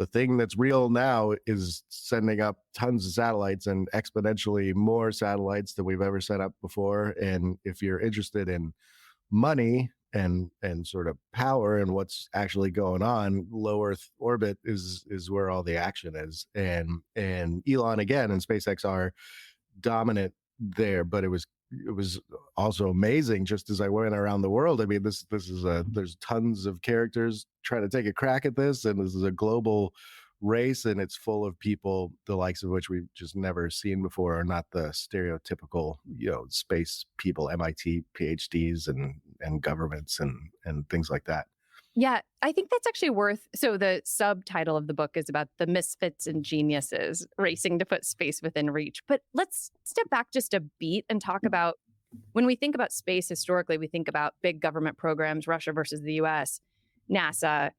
the thing that's real now is sending up tons of satellites and exponentially more satellites than we've ever sent up before. And if you're interested in money and sort of power and what's actually going on, low Earth orbit is where all the action is. And Elon again and SpaceX are dominant there, but it was also amazing just as I went around the world. I mean, this is there's tons of characters trying to take a crack at this, and this is a global race, and it's full of people the likes of which we've just never seen before, are not the stereotypical, space people, MIT PhDs and governments and things like that. Yeah, I think that's actually so the subtitle of the book is about the misfits and geniuses racing to put space within reach. But let's step back just a beat and talk about when we think about space historically, we think about big government programs, Russia versus the US, NASA.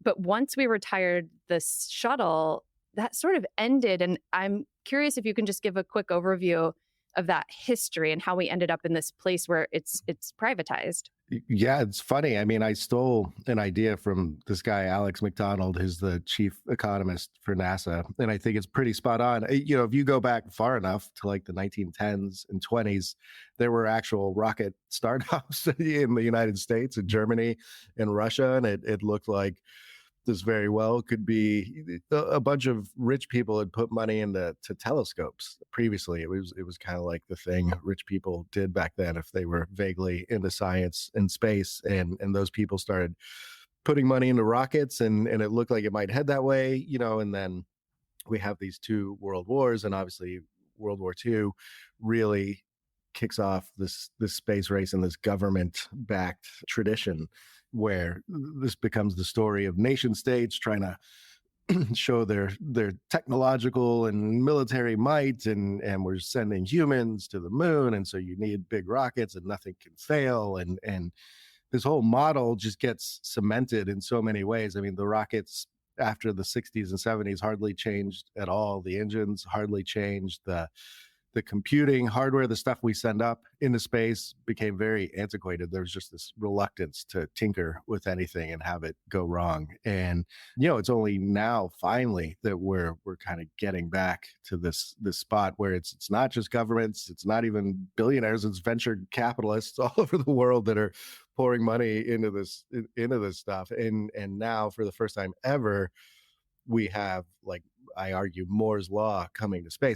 But once we retired the shuttle, that sort of ended. And I'm curious if you can just give a quick overview of that history and how we ended up in this place where it's privatized. Yeah, it's funny. I mean, I stole an idea from this guy, Alex McDonald, who's the chief economist for NASA. And I think it's pretty spot on. If you go back far enough to like the 1910s and 20s, there were actual rocket startups in the United States and Germany and Russia. And it looked like this very well could be a bunch of rich people had put money into telescopes previously. It was kind of like the thing rich people did back then if they were vaguely into science and space, and those people started putting money into rockets, and it looked like it might head that way, and then we have these two world wars, and obviously World War II really kicks off this space race and this government backed tradition where this becomes the story of nation states trying to show their technological and military might, and we're sending humans to the moon, and so you need big rockets and nothing can fail, and this whole model just gets cemented in so many ways. I mean, the rockets after the 60s and 70s hardly changed at all. The engines hardly changed. The computing hardware, the stuff we send up into space became very antiquated. There's just this reluctance to tinker with anything and have it go wrong. And, it's only now finally that we're kind of getting back to this spot where it's not just governments, it's not even billionaires, it's venture capitalists all over the world that are pouring money into this stuff. And now for the first time ever, we have, like, I argue, Moore's law coming to space.